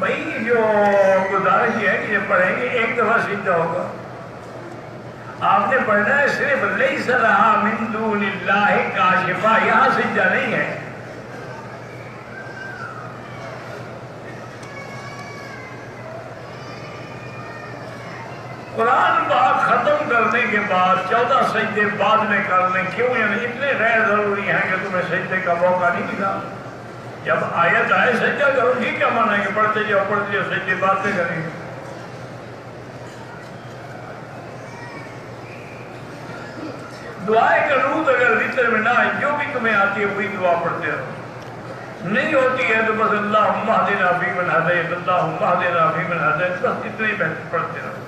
بھائی جو گزارش ہے کہ جب پڑھیں گے ایک دفعہ سجدہ ہوگا، آپ نے پڑھنا ہے صرف لیس لہا من دون اللہ کاشفہ، یہاں سجدہ نہیں ہے۔ قرآن پاک ختم کرنے کے بعد 14 سجدے بعد میں کر لیں، کیوں؟ یعنی اتنے غیر ضروری ہیں کہ تمہیں سجدے کا موقع نہیں ملا۔ جب آیت آئے سجدہ کرو، یہ کیا مانا ہے کہ پڑھتے جاؤ سجدے بعد میں کریں گے؟ دعائے قنوت اگر ذکر میں نہ آئے، جو بھی تمہیں آتی ہے وہی دعا پڑھتے رہو، نہیں ہوتی ہے تو بس اللہم اہدنا فیمن ہدیت، اللہم اہدنا فیمن ہدیت، بس اتنے ہی پڑھتے رہو۔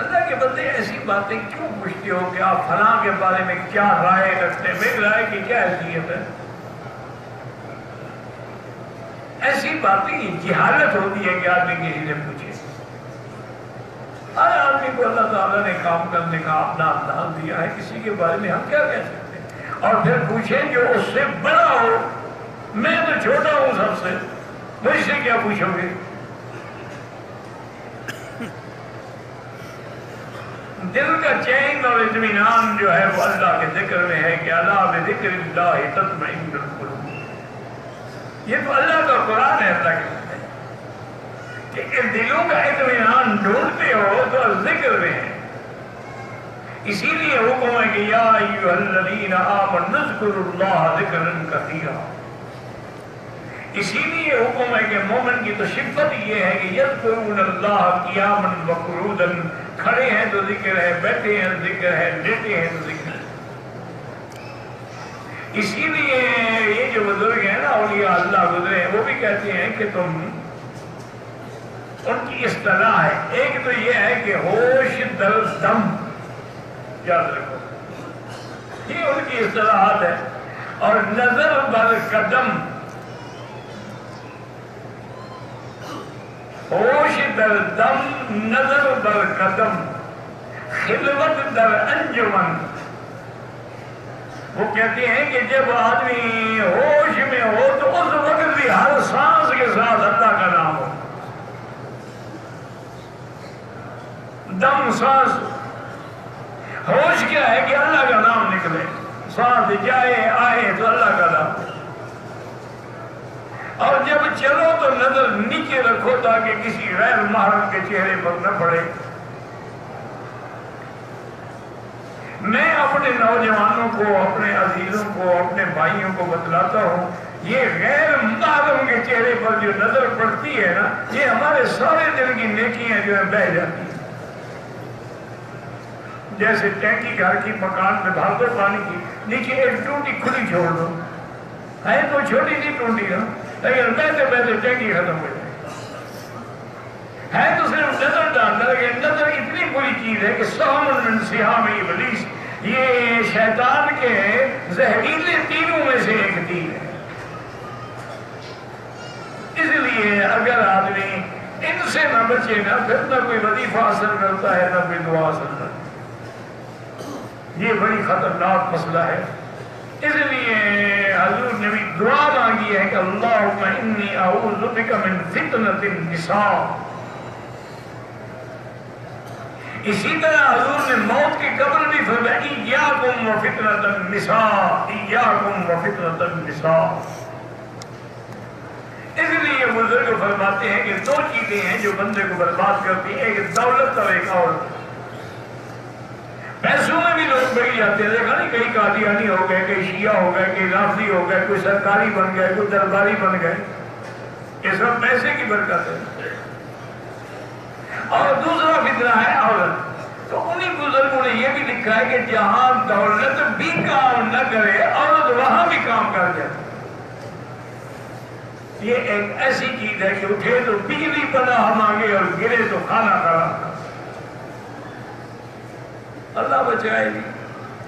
اللہ کے بندے ایسی باتیں کیوں پوچھتے ہو کہ آپ فلاں کے بارے میں کیا رائے رکھتے ہیں؟ میری رائے کی کیا حیثیت ہے؟ ایسی باتیں جہالت ہوتی ہے کہ آدمی کسی سے پوچھے۔ ہر آدمی کو اللہ تعالیٰ نے کام کرنے کا اپنا انداز دیا ہے، کسی کے بارے میں ہم کیا کہہ سکتے ہیں؟ اور پھر پوچھیں جو اس سے بڑا ہو، میں تو چھوٹا ہوں سب سے، مجھ سے کیا پوچھو گے؟ دل کا چین اور اطمینان جو ہے وہ اللہ کے ذکر میں ہے کہ اللہ بذکر اللہ تطمئن القلوب۔ یہ تو اللہ کا قرآن ہے، اللہ کے ذکر ہے کہ دلوں کا اطمینان ڈھونڈتے ہو تو ذکر میں ہے۔ اسی لیے حکم ہے کہ یا ایھا الذین آمنوا اذکروا اللہ ذکرا کثیرا۔ اسی لیے حکم ہے کہ مومن کی تو صفت یہ ہے کہ یذکرون اللہ قیاما وقعودا، کھڑے ہیں تو ذکر ہے، بیٹھے ہیں ذکر ہے، لیٹے ہیں تو ذکر ہے۔ اسی لیے یہ جو بزرگ ہیں نا اولیاء اللہ گزرے ہیں، وہ بھی کہتے ہیں کہ تم، ان کی اصطلاح ہے، ایک تو یہ ہے کہ ہوش در دم، یاد رکھو یہ ان کی اصطلاحات ہے، اور نظر بر قدم، ہوش در دم، نظر بر قدم، خلوت در انجمن۔ وہ کہتے ہیں کہ جب آدمی ہوش میں ہو تو اس وقت بھی ہر سانس کے ساتھ اللہ کا نام ہو۔ دم سانس، ہوش کیا ہے کہ اللہ کا نام نکلے، سانس جائے آئے تو اللہ کا نام۔ اور جب چلو تو نظر نیچے رکھو تاکہ کسی غیر محرم کے چہرے پر نہ پڑے۔ میں اپنے نوجوانوں کو، اپنے عزیزوں کو، اپنے بھائیوں کو بتلاتا ہوں، یہ غیر محرم کے چہرے پر جو نظر پڑتی ہے نا، یہ ہمارے سارے دن کی نیکیاں جو ہیں بہہ جاتی ہیں۔ جیسے ٹینکی گھر کی مکان میں بھر دو پانی کی، نیچے ایک ٹوٹی کھلی چھوڑ دو، ہے تو چھوٹی سی ٹوٹی نا، لیکن بہتے بہتے ٹینکی ختم ہو جائے۔ ہے تو صرف نظر ڈالتا، لیکن نظر اتنی بری چیز ہے کہ سہم من سہام ابلیس، یہ شیطان کے زہریلے تیروں میں سے ایک تیر ہے۔ اس لیے اگر آدمی ان سے نہ بچے نا، پھر نہ کوئی وظیفہ اثر کرتا ہے، نہ کوئی دعا اثر کرتا ہے۔ یہ بڑی خطرناک مسئلہ ہے۔ اس لیے حضور نے بھی دعا مانگی ہے کہ اللہم انی اعوذ بک من فتنۃ النساء۔ اسی طرح حضور نے موت کی قبر بھی فرمائی ایاکم وفتنۃ النساء، ایاکم وفتنۃ النساء۔ اس لیے بزرگ فرماتے ہیں کہ دو چیزیں ہیں جو بندے کو برباد کرتی ہیں، ایک دولت اور ایک عورت۔ پیسوں میں بھی لوگ بڑھ جاتے ہیں، دیکھا نہیں، کئی قادیانی ہو گئے، کئی شیعہ ہو گئے، کئی رافضی ہو گئے، کوئی سرکاری بن گئے، کوئی درباری بن گئے۔ یہ سب پیسے کی برکت ہے۔ اور دوسرا فتنہ ہے عورت۔ تو انہی بزرگوں نے یہ بھی لکھا ہے کہ جہاں دولت بھی کام نہ کرے، عورت وہاں بھی کام کر جاتی۔ یہ ایک ایسی چیز ہے کہ اٹھے تو بجلی پناہ مانگے اور گرے تو کھانا خراب۔ اللہ بچائے گی۔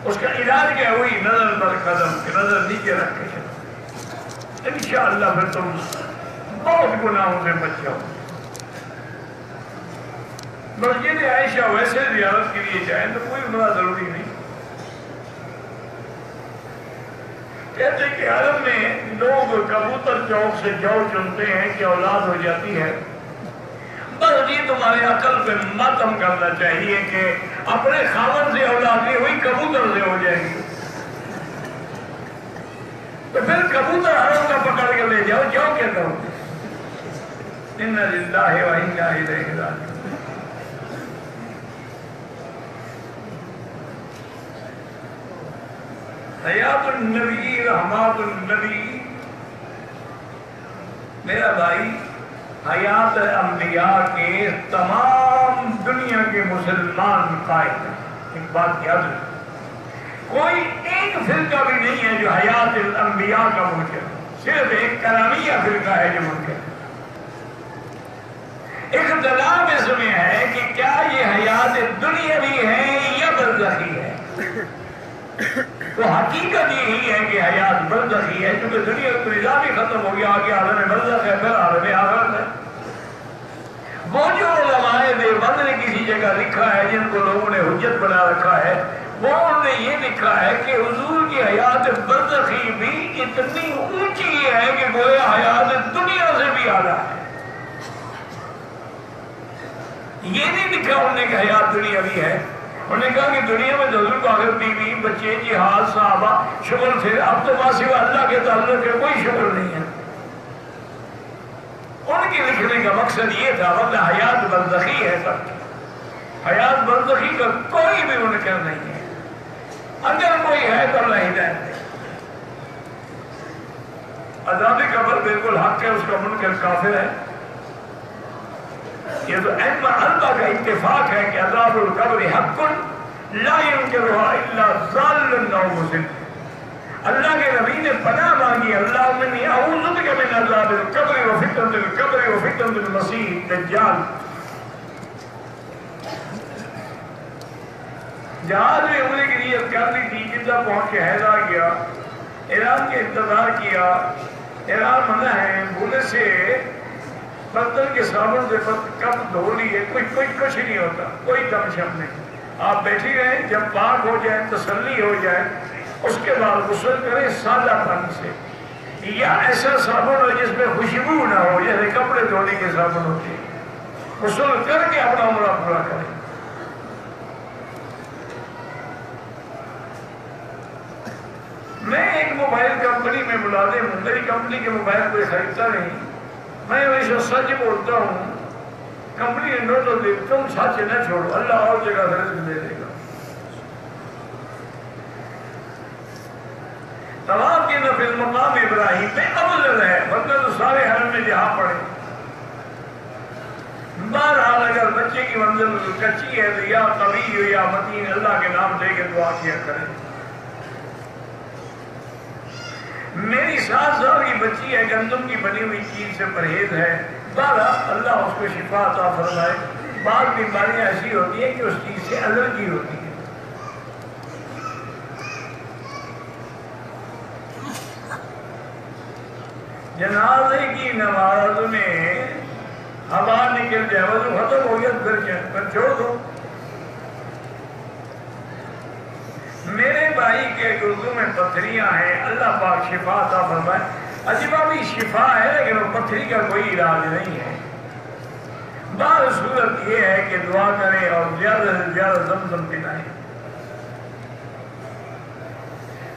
اس کا علاج کیا ہوئی؟ نظر بر قدم، کہ نظر نیچے رکھ کے چلو، انشاءاللہ پھر تم بہت گناہوں سے بچ جاؤ۔ مسجد عائشہ ویسے زیارت کے لیے جائیں تو کوئی گناہ ضروری نہیں، کہتے کہ عرب میں لوگ کبوتر چوک سے جو چنتے ہیں کہ اولاد ہو جاتی ہے، بس یہ تمہارے عقل پہ ماتم کرنا چاہیے کہ اپنے خاون سے اولاد نہیں ہوئی، کبوتر سے ہو جائے گی، تو پھر کبوتر عرب کا پکڑ کے لے جاؤ، جو کہتا ہوں اِنَّ لِلَّهِ وَإِنَّا إِلَيْهِ رَاجِعُونَ۔ حیات النبی، رحمات النبی، میرا بھائی حیات انبیاء کے تمام دنیا کے مسلمان قائد ہیں۔ ایک بات یاد رکھیں، کوئی ایک فرقہ بھی نہیں ہے جو حیات الانبیاء کا منکر، صرف ایک کرامیہ فرقہ ہے جو منکر ہے۔ اختلاف اس میں ہے کہ کیا یہ حیات دنیاوی ہے یا برزخی ہے۔ تو حقیقت یہی ہے کہ حیات برزخی ہے، کیونکہ دنیا کا نظام ہی ختم ہو گیا، آگے عالم برزخ ہے، پھر عالم آخرت ہے۔ وہ جو علماء دیوبند نے کسی جگہ لکھا ہے، جن کو لوگوں نے حجت بنا رکھا ہے، وہ انہوں نے یہ لکھا ہے کہ حضور کی حیات برزخی بھی اتنی اونچی ہے کہ گویا حیات دنیا سے بھی اعلیٰ ہے۔ یہ نہیں لکھا انہوں نے کہ حیات دنیاوی ہے، انہوں نے کہا کہ دنیا میں حضور کو آخر بیوی بچے جہاد صحابہ شغل تھے، اب تو سوا اللہ کے تعلق کے کوئی شغل نہیں ہے۔ ان کے لکھنے کا مقصد یہ تھا، ورنہ حیات برزخی ہے سب کی، حیات برزخی کا کوئی بھی منکر نہیں ہے، اگر کوئی ہے تو اللہ ہدایت دے۔ عذاب قبر بالکل حق ہے، اس کا منکر کافر ہے۔ یہ تو ائمہ اربعہ کا اتفاق ہے کہ عذاب القبر حق لا ينکرها الا ضال او مضل۔ اللہ کے نبی نے پناہ مانگی، اللہم انی اعوذ بک من عذاب القبر وفتنۃ القبر وفتنۃ المسیح الدجال۔ جہاز میں عمرے کی نیت کر لی تھی، جدہ پہنچ کے حیدہ گیا، ایران کے انتظار کیا، ایران منع ہے، بھولے سے برتن کے صابن سے کپ دھو لیے، کچھ نہیں ہوتا، کوئی دم شم نہیں، آپ بیٹھی رہیں، جب پاک ہو جائے، تسلی ہو جائے، اس کے بعد غسل کریں سادہ پانی سے، یا ایسا صابن ہو جس میں خوشبو نہ ہو، جیسے کپڑے دھونے کے صابن ہوتے ہیں، غسل کر کے اپنا عمرہ پورا کریں۔ میں ایک موبائل کمپنی میں ملازم ہوں، میری کمپنی کے موبائل کوئی خریدتا نہیں، میں ہمیشہ سچ بولتا ہوں، کمپنی نے نوٹس دی تم سچ نہ چھوڑو، اللہ اور جگہ سے رزق دے دے گا۔ طواف کے نفل مقام ابراہیم میں افضل ہے، ورنہ تو سارے حرم میں جہاں پڑے۔ بہرحال اگر بچے کی منزل کچی ہے تو یا قوی ہو یا متین، اللہ کے نام دے کے دعا کیا کریں۔ میری 7 سال کی بچی ہے، گندم کی بنی ہوئی چیز سے پرہیز ہے، بہرحال اللہ اس کو شفا عطا فرمائے۔ بعض بیماریاں ایسی ہوتی ہیں کہ اس چیز سے الرجی ہوتی ہے۔ جنازے کی نماز میں ہوا نکل جائے، وضو ختم ہو گیا پھر چھوڑ دو۔ میرے بھائی کے گردوں میں پتھریاں ہیں، اللہ پاک شفا عطا فرمائے۔ عجیبہ بھی شفا ہے لیکن وہ پتھری کا کوئی علاج نہیں ہے۔ بعض صورت یہ ہے کہ دعا کریں اور زیادہ سے زیادہ زمزم پلائیں۔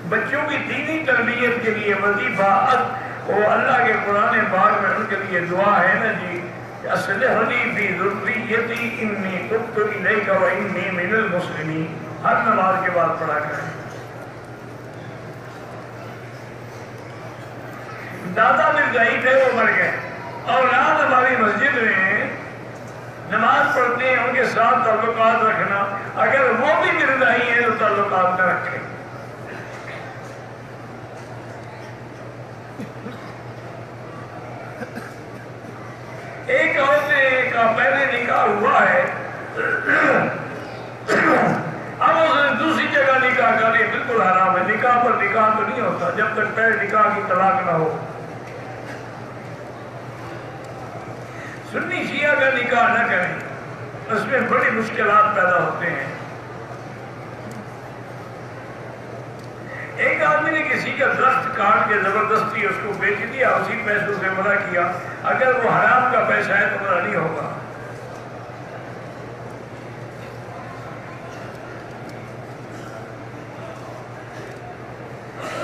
بچوں کی دینی تربیت کے لیے وظیفہ وہ اللہ کے قرآن پاک میں ان کے لیے دعا ہے نا جی، اصلح لی فی ذریتی انی تبت الیک وانی من المسلمین، ہر نماز کے بعد پڑھا کریں۔ دادا مرزائی تھے، وہ مر گئے، اولاد ہماری مسجد میں نماز پڑھتے ہیں، ان کے ساتھ تعلقات رکھنا، اگر وہ بھی مرزائی ہیں تو تعلقات نہ رکھیں۔ ایک عورت کا پہلے نکاح ہوا ہے، اب اس نے دوسری جگہ نکاح کر لیا، بالکل حرام ہے۔ نکاح پر نکاح تو نہیں ہوتا جب تک پہلے نکاح کی طلاق نہ ہو۔ سنی شیعہ کا نکاح نہ کریں، اس میں بڑی مشکلات پیدا ہوتے ہیں۔ ایک آدمی آدمی نے کسی کا درخت کاٹ کے زبردستی اس کو بیچ دیا، اسی پیسوں سے منع کیا، اگر وہ حرام کا پیسہ ہے تو منع نہیں ہوگا۔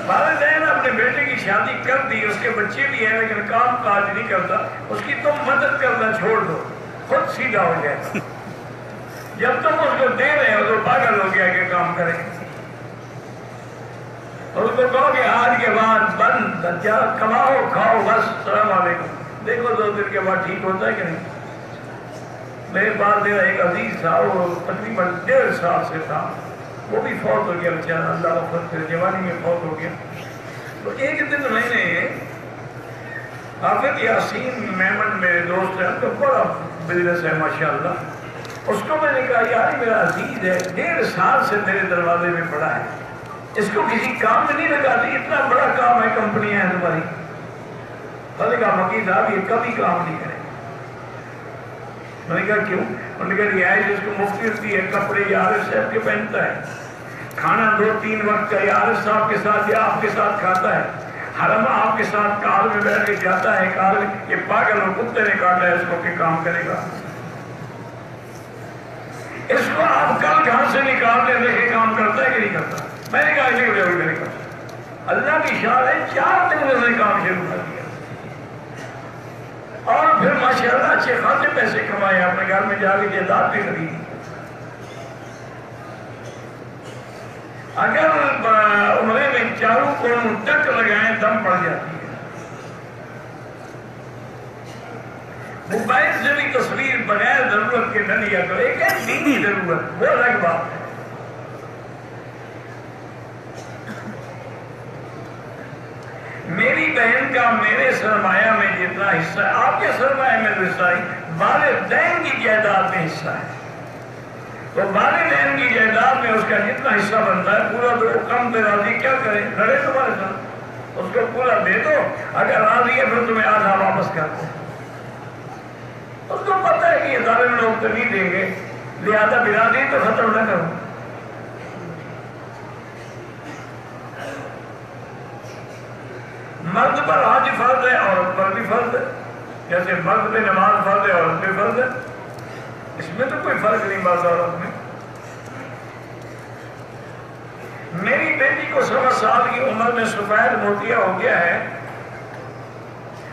والدین اپنے بیٹے کی شادی کر دی، اس کے بچے بھی ہیں لیکن کام کاج نہیں کرتا، اس کی تم مدد کرنا چھوڑ دو، خود سیدھا ہو جائے گا۔ جب تم اس کو دے رہے ہو تو پاگل ہو گیا کہ کام کرے، اور اس کو کہو کہ آج کے بعد بند، کماؤ کھاؤ بس السلام علیکم، دیکھو 2 دن کے بعد ٹھیک ہوتا ہے کہ نہیں۔ میرے پاس میرا ایک عزیز تھا، وہ تقریباً 1.5 سال سے تھا، وہ بھی فوت ہو گیا بیچارہ، اللہ وفت کرے، جوانی میں فوت ہو گیا۔ تو ایک دن میں نے حافظ یاسین میمن میرے دوست ہے، تو بڑا بزنس ہے ماشاءاللہ، اس کو میں نے کہا یار میرا عزیز ہے، 1.5 سال سے میرے دروازے میں پڑا ہے، اس کو کسی کام میں نہیں لگاتی، اتنا بڑا کام ہے، کمپنیاں ہیں تمہاری۔ میں نے کہا مکی صاحب یہ کبھی کام نہیں کرے۔ میں نے کہا کیوں؟ انہوں نے کہا رہائش اس کو مفت ملتی ہے، کپڑے یارس صاحب کے پہنتا ہے، کھانا 2-3 وقت کا یارس صاحب کے ساتھ یا آپ کے ساتھ کھاتا ہے، حرم آپ کے ساتھ کار میں بیٹھ کے جاتا ہے، کار میں یہ پاگل اور کتے نے کاٹا ہے اس کو کہ کام کرے گا، اس کو آپ کل گھر سے نکال دیں دیکھیں کام کرتا ہے کہ نہیں کرتا۔ میں نے کہا نہیں ہو جائے کرے گا، اللہ کی شان ہے 4 دن میں نے کام شروع کر دیا، اور پھر ماشاءاللہ اچھے خاصے پیسے کمائے، اپنے گھر میں جا کے جائیداد بھی خریدی۔ اگر عمرے میں چاروں کونوں ٹک لگائیں دم پڑ جاتی ہے۔ موبائل سے بھی تصویر بغیر ضرورت کے نہ لیا کرو، ایک ہے دینی ضرورت، وہ الگ بات ہے۔ میری بہن کا میرے سرمایہ میں جتنا حصہ ہے، آپ کے سرمایہ میں حصہ ہے، والدین کی جائیداد میں حصہ ہے، تو والدین کی جائیداد میں اس کا جتنا حصہ بنتا ہے پورا دو، کم دے راضی کیا کرے، لڑے تمہارے ساتھ، اس کو پورا دے دو، اگر راضی ہے پھر تمہیں آدھا واپس کر دو۔ اس کو پتہ ہے کہ یہ ظالم لوگ تو نہیں دیں گے، لہذا برادری تو ختم نہ کرو۔ مرد پر حج فرض ہے، عورت پر بھی فرض ہے، جیسے مرد پہ نماز فرض ہے، عورت پہ فرض ہے، اس میں تو کوئی فرق نہیں مرد عورت میں۔ میری بیٹی کو 16 سال کی عمر میں سفید موتیا ہو گیا ہے،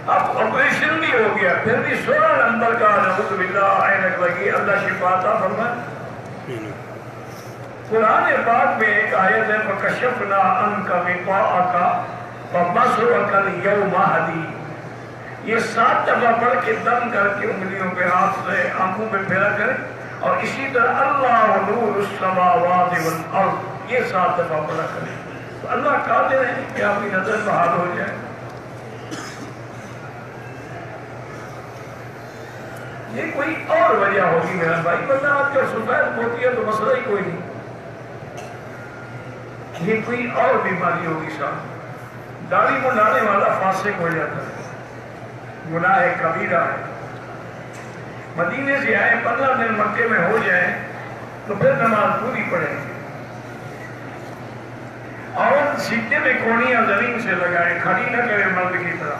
اب آپریشن بھی ہو گیا، پھر بھی 16 نمبر کا نعوذ باللہ عینک لگی، اللہ شفا عطا فرمائے۔ قرآن پاک میں ایک آیت ہے فَكَشَفْنَا عَنْكَ غِطَاءَكَ فَبَصَرُكَ الْيَوْمَ حَدِيدٌ، یہ 7 دفعہ پڑھ کے دم کر کے انگلیوں پہ ہاتھ سے آنکھوں پہ پھیرا کرے، اور اسی طرح اللہ نور السماوات والارض، یہ 7 دفعہ پڑھا کرے، تو اللہ قادر ہے کہ آپ کی نظر بحال ہو جائے۔ یہ کوئی اور وجہ ہوگی میرا بھائی، بندہ آپ کا سفید موتی ہے تو مسئلہ ہی کوئی نہیں، یہ کوئی اور بیماری ہوگی صاحب۔ داڑھی منڈانے والا فاسق ہو جاتا ہے، گناہ کبیرہ ہے۔ مدینے سے آئے 15 دن مکے میں ہو جائیں تو پھر نماز پوری پڑھیں گے، اور سینے میں کونیاں زمین سے لگائیں، کھڑی نہ کرے مرد کی طرح۔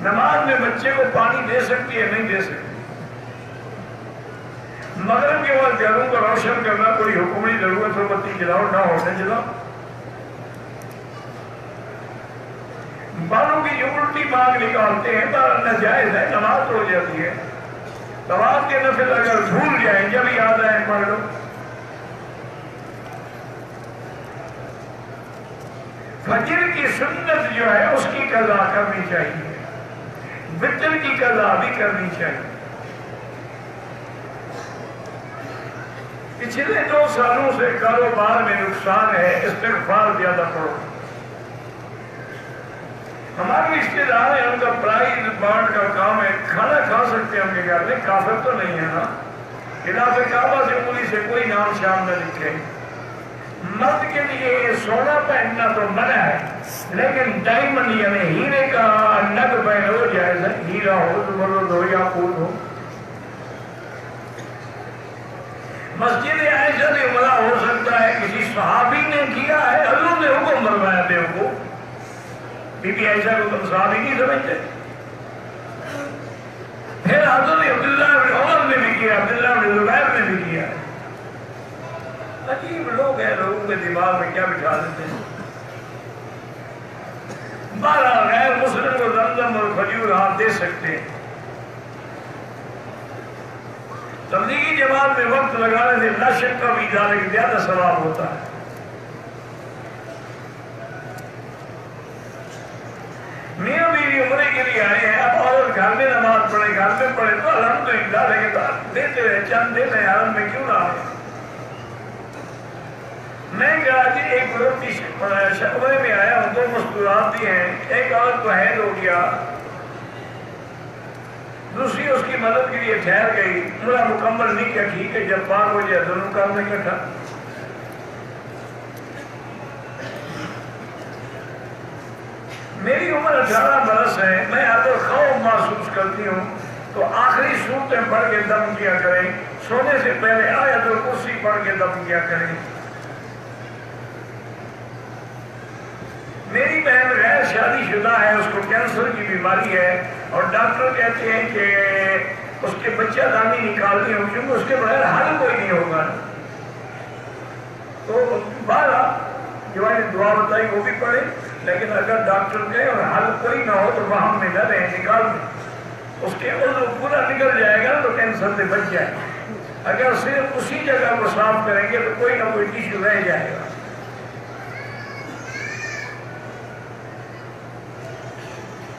نماز میں بچے کو پانی دے سکتی ہے نہیں دے سکتی۔ مغرب کے وقت گھروں کو روشن کرنا کوئی حکومتی ضرورت ہو، بتی جلاؤ نہ ہو نہ جلاؤ۔ بالوں کی جو الٹی مانگ نکالتے ہیں ناجائز ہے، نماز ہو جاتی ہے۔ طواف کے نفل اگر بھول جائیں جب یاد آئے پڑھ لو۔ فجر کی سنت جو ہے اس کی قضا کرنی چاہیے، وتر کی قضا بھی کرنی چاہیے۔ پچھلے 2 سالوں سے کاروبار میں نقصان ہے، استغفار زیادہ پڑھو۔ ہمارے رشتے دار ہیں، ان کا پرائز بانڈ کا کام ہے، کھانا کھا سکتے ہیں ہم کے گھر میں، کافر تو نہیں ہے نا۔ خلاف کعبہ سے انگلی سے کوئی نام شام نہ لکھے۔ مرد کے لیے سونا پہننا تو منع ہے، لیکن ڈائمنڈ یعنی ہیرے کا نگ پہنو جائز ہے، ہیرا ہو زمرد ہو یا یاقوت ہو۔ مسجد عائشہ سے عمرہ ہو سکتا ہے، کسی صحابی نے کیا ہے، حضور بی بی عائشہ کو تم صحابی نہیں سمجھتے؟ پھر حضرت عبداللہ بن عمر نے بھی کیا، عبداللہ بن زبیر نے بھی کیا. عجیب لوگ ہیں، لوگوں کے دماغ میں کیا بٹھا دیتے ہیں. بہرحال غیر مسلم کو زمزم اور کھجور آپ دے سکتے ہیں. تبلیغی جماعت میں وقت لگانے سے لا شک کا بھی زیادہ ثواب ہوتا ہے. میاں بیوی عمرے کے لیے آئے ہیں، اب عورت گھر میں نماز پڑھے، گھر میں پڑھے تو الحمدللہ، لیکن دیتے رہے، چند دیتے ہیں، حرم میں کیوں نہ آئے. میں کراچی ایک گروپ کی عمرے میں آیا ہوں، 2 مستورات بھی ہیں. ایک عورت کو حیض ہو گیا، دوسری اس کی مدد کے لیے ٹھہر گئی. عمرہ مکمل نہیں کیا، ٹھیک ہے، جب پاک ہو جائے دونوں کام میں اکٹھا. میری عمر 18 برس ہے. میں اگر خوف محسوس کرتی ہوں تو آخری صورتیں پڑھ کے دم کیا کریں، سونے سے پہلے آیت الکرسی پڑھ کے دم کیا کریں. میری بہن غیر شادی شدہ ہے، اس کو کینسر کی بیماری ہے اور ڈاکٹر کہتے ہیں کہ اس کے بچہ دانی نکالنی ہو، کیونکہ اس کے بغیر حل کوئی نہیں ہوگا. تو بارہ جو ہے دعا بتائی وہ بھی پڑھے، لیکن اگر ڈاکٹر کہے اور حل کوئی نہ ہو تو وہاں میں نہ رہیں، نکال دیں. اس کے عضو پورا نکل جائے گا تو کینسر سے بچ جائے گا. اگر صرف اسی جگہ کو صاف کریں گے تو کوئی نہ کوئی ٹیشو رہ جائے گا.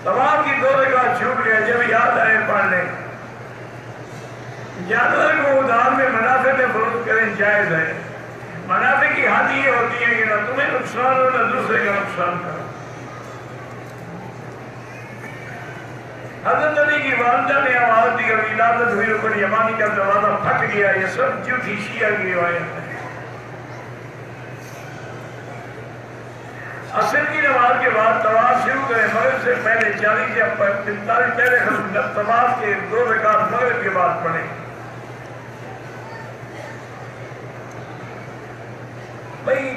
تمام کی 2 رکعت چھوٹ گئے، جب یاد آئے پڑھ لیں. جانور کو ادھار میں منافع میں فروخت کریں جائز ہے. منافع کی حد یہ ہوتی ہے کہ نہ تمہیں نقصان ہو نہ دوسرے کا نقصان کرو. حضرت علی کی والدہ نے آواز دی، ولادت ہوئی، رکن یمانی کا دروازہ پھٹ گیا. یہ سب جھوٹی شیعہ کی روایت ہے. عصر کی نماز کے بعد طواف شروع کریں، مغرب سے پہلے 40 یا 45 پہلے طواف کے 2 رکعت مغرب کے بعد پڑھیں. بھائی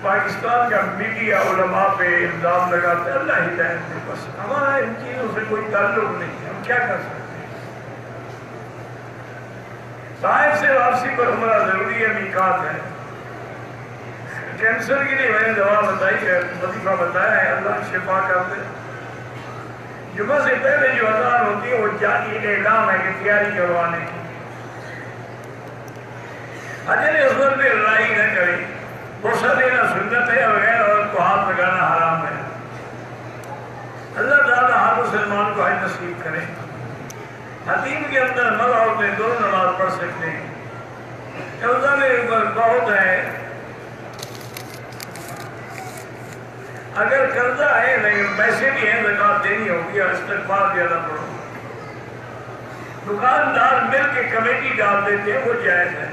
پاکستان کا میڈیا علماء پہ الزام لگاتے ہیں، اللہ ہدایت دے، بس ہمارا ان چیزوں سے کوئی تعلق نہیں ہے، ہم کیا کر سکتے ہیں. طائف سے واپسی پر عمرہ ضروری ہے، میقات ہے. کینسر کے لیے میں نے دوا بتائی ہے، وظیفہ بتایا ہے، اللہ شفا کر دے. جمعہ سے پہلے جو اذان ہوتی ہے وہ جاری اعلان ہے کہ تیاری کروانے کی. حجر اسود پہ لڑائی نہ کریں، بوسہ دینا سنت ہے، بغیر عورت کو ہاتھ لگانا حرام ہے. اللہ تعالیٰ ہر مسلمان کو حج نصیب کرے. حتیم کے اندر مرد عورتیں دونوں نماز پڑھ سکتے ہیں. قرضہ میں بہت ہے، اگر قرضہ ہے لیکن پیسے بھی ہیں زکوٰۃ دینی ہوگی اور استغفار زیادہ پڑھو. دکاندار مل کے کمیٹی ڈال دیتے ہیں، وہ جائز ہے.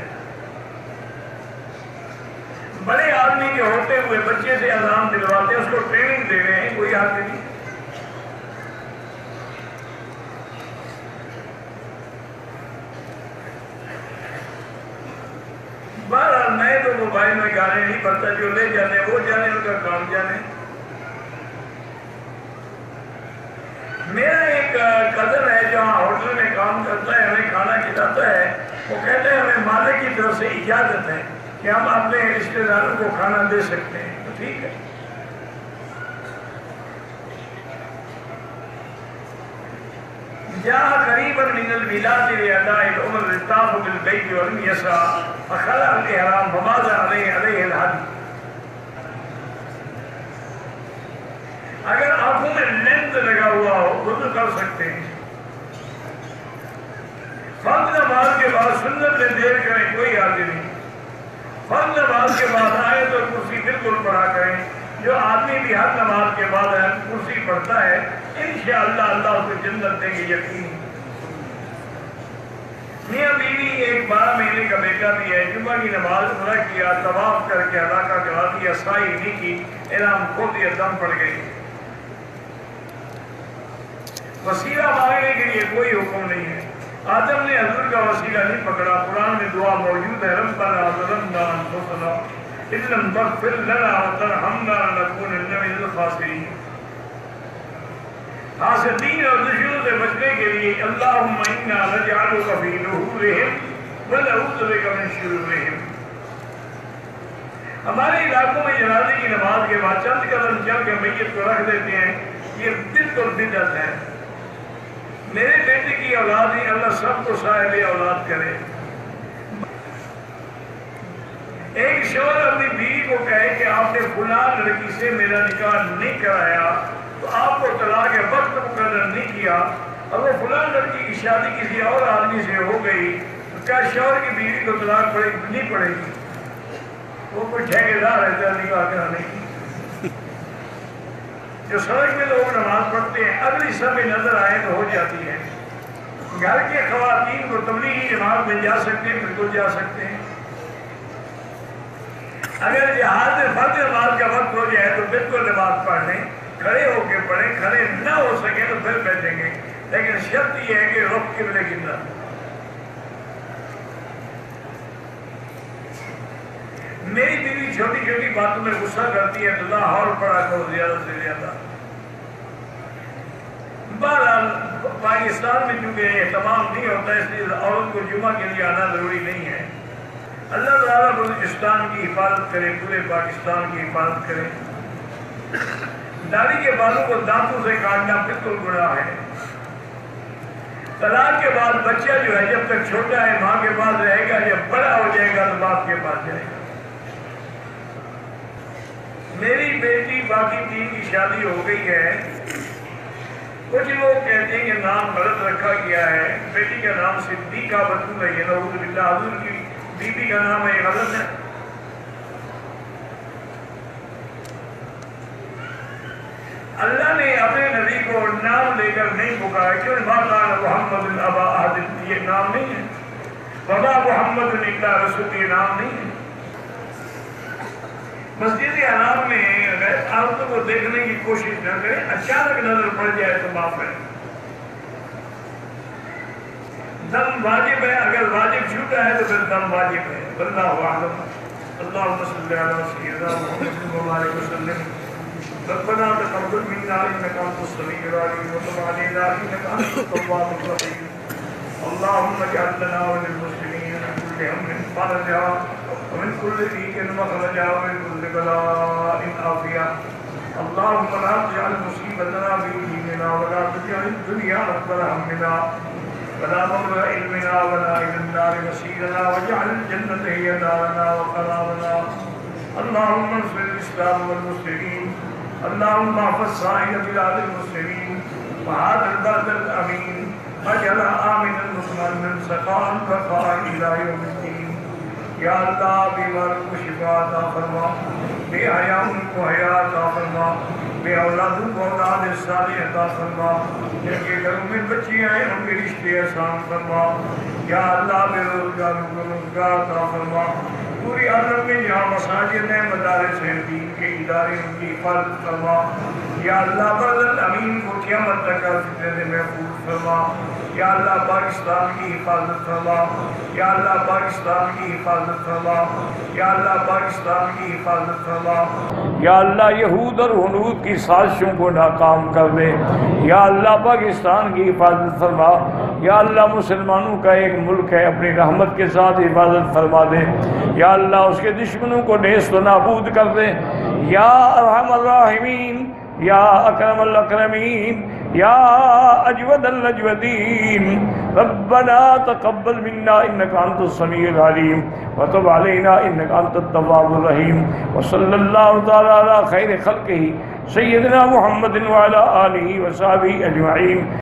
بڑے آدمی کے ہوتے ہوئے بچے سے اذان دلواتے ہیں، اس کو ٹریننگ دے رہے ہیں، کوئی حق نہیں. بہرحال میں تو موبائل میں گانے نہیں پڑتا، جو لے جانے وہ جانے، ان کا کام جانے. میرا ایک کزن ہے جہاں ہوٹل میں کام کرتا ہے، ہمیں کھانا کھلاتا ہے. وہ کہتے ہیں ہمیں مالک کی طرف سے اجازت ہے کہ ہم اپنے رشتہ داروں کو کھانا دے سکتے ہیں. تو ٹھیک ہے. جاء قریبا من البلاد لأداء العمر الطاف بالبيت ولم يسعى فخلع الإحرام فماذا عليه الحد. اگر آنکھوں میں لینس لگا ہوا ہو وضو کر سکتے ہیں. فرض نماز کے بعد سنت میں دیر کریں، کوئی حرج نہیں. فرض نماز کے بعد آیت اور کرسی بالکل پڑھا کریں. جو آدمی بھی ہر نماز کے بعد کرسی پڑھتا ہے انشاءاللہ اللہ اسے جنت دیں گے، یقین. میاں بیوی ایک 12 مہینے کا بیٹا بھی ہے، جمعہ کی نماز ادا کیا، طواف کر کے علاقہ کرا دیا، سائی نہیں کی، احرام کھول دیا، دم پڑ گئی. وسیلہ مانگنے کے لیے کوئی حکم نہیں ہے. آدم نے حضور کا وسیلہ نہیں پکڑا. قرآن میں دعا موجود ہے، ربنا ظلمنا انفسنا ان لم تغفر لنا وترحمنا لنكونن من الخاسرین. حاسدین اور دشمنوں سے بچنے کے لیے اللہم انا نجعلک فی نحورہم ونعوذ بک من شرورہم. ہمارے علاقوں میں جنازے کی نماز کے بعد چند قدم چل کے میت کو رکھ دیتے ہیں. یہ بالکل بدعت ہے. میرے بیٹے کی اولاد ہی اللہ سب کو صاحب اولاد کرے. ایک شوہر اپنی بیوی کو کہے کہ آپ نے فلاں لڑکی سے میرا نکاح نہیں کرایا تو آپ کو طلاق کے وقت مقرر نہیں کیا اور وہ فلاں لڑکی کی شادی کسی اور آدمی سے ہو گئی تو کیا شوہر کی بیوی کو طلاق نہیں پڑے گی؟ وہ کوئی ٹھیکیدار ہے نکاح کرانے کی. جو سڑک میں لوگ نماز پڑھتے ہیں اگلی سب نظر آئے تو ہو جاتی ہے. گھر کے خواتین کو تبلیغی جماعت میں جا سکتے ہیں, بالکل جا سکتے ہیں. اگر جہاز میں فرض نماز کا وقت ہو جائے تو بالکل نماز پڑھ لیں, کھڑے ہو کے پڑھیں. کھڑے نہ ہو سکے تو پھر بیٹھیں گے, لیکن شرط یہ ہے کہ رخ قبلے کی طرف. میری بیوی چھوٹی چھوٹی باتوں میں غصہ کرتی ہے تو لاہور پڑھا کرو زیادہ سے زیادہ. بہرحال پاکستان میں چونکہ اہتمام نہیں ہوتا اس لیے عورت کو جمعہ کے لیے آنا ضروری نہیں ہے. اللہ تعالیٰ بلوچستان کی حفاظت کرے, پورے پاکستان کی حفاظت کرے. داڑھی کے بالوں کو دانتوں سے کاٹنا بالکل گناہ ہے. طلاق کے بعد بچہ جو ہے جب تک چھوٹا ہے ماں کے پاس رہے گا, جب بڑا ہو جائے گا تو باپ کے پاس جائے گا. میری بیٹی باقی 3 کی شادی ہو گئی ہے. کچھ لوگ کہتے ہیں کہ نام غلط رکھا گیا ہے. بیٹی کا نام صدیقہ بطول ہے, یہ نعوذ باللہ. حضور کی بی بی کا نام ہے, یہ غلط ہے. اللہ نے اپنے نبی کو نام لے کر نہیں پکارا. کیوں؟ ما کان محمد ابا احد, یہ نام نہیں ہے. وما محمد الا رسول, یہ نام نہیں ہے. مسجد حرام میں اگر عورتوں کو دیکھنے کی کوشش نہ کریں, اچانک نظر پڑ جائے تو معاف ہے. دم واجب ہے, اگر واجب چھوٹا ہے تو پھر دم واجب ہے. واللہ اعلم. اللہم صلی علی سیدنا محمد وبارک وسلم. ربنا تقبل منا انک انت السمیع العلیم وتب علینا انک انت التواب الرحیم. اللهم اجعل لنا وللمسلمین من كل هم فرجا ومن كل ضيق مخرجا ومن كل بلاء عافية. اللهم لا تجعل مصيبتنا في ديننا ولا تجعل الدنيا أكبر همنا ولا مبلغ علمنا ولا إلى النار مصيرنا واجعل الجنة هي دارنا وقرارنا. اللهم انصر الإسلام والمسلمين. اللهم احفظ سائر بلاد المسلمين وهذا البلد الأمين واجعله آمنا مطمئنا سخاء رخاء إلى يوم الدين. یا اللہ بیمار کو شفا عطا فرما, بے حیاؤں کو حیا عطا فرما, بے اولادوں کو اولاد صالح عطا فرما, جن کے گھروں میں بچیاں ہیں ان کے رشتے آسان فرما. یا اللہ بے روزگاروں کو روزگار عطا فرما. پوری عالم میں جہاں مساجد ہیں, مدارس ہیں, دین کے ادارے, ان کی حفاظت فرما. یا اللہ بلد امین کو قیامت تک فتنے سے محفوظ فرما. یا اللہ پاکستان کی حفاظت فرما. یا اللہ پاکستان کی حفاظت فرما. یا اللہ پاکستان کی حفاظت فرما. یا اللہ یہود اور ہنود کی سازشوں کو ناکام کر دے. یا اللہ پاکستان کی حفاظت فرما. یا اللہ مسلمانوں کا ایک ملک ہے, اپنی رحمت کے ساتھ حفاظت فرما دے. یا اللہ اس کے دشمنوں کو نیست و نابود کر دے. یا ارحم الراحمین, یا اکرم الاکرمین, یا اجود الاجودین. ربنا تقبل منا انک انت السمیع العلیم وتب علینا انک انت التواب الرحیم. وصلی اللہ تعالی علی خیر خلقہ سیدنا محمد وعلی آلہ وصحبہ اجمعین.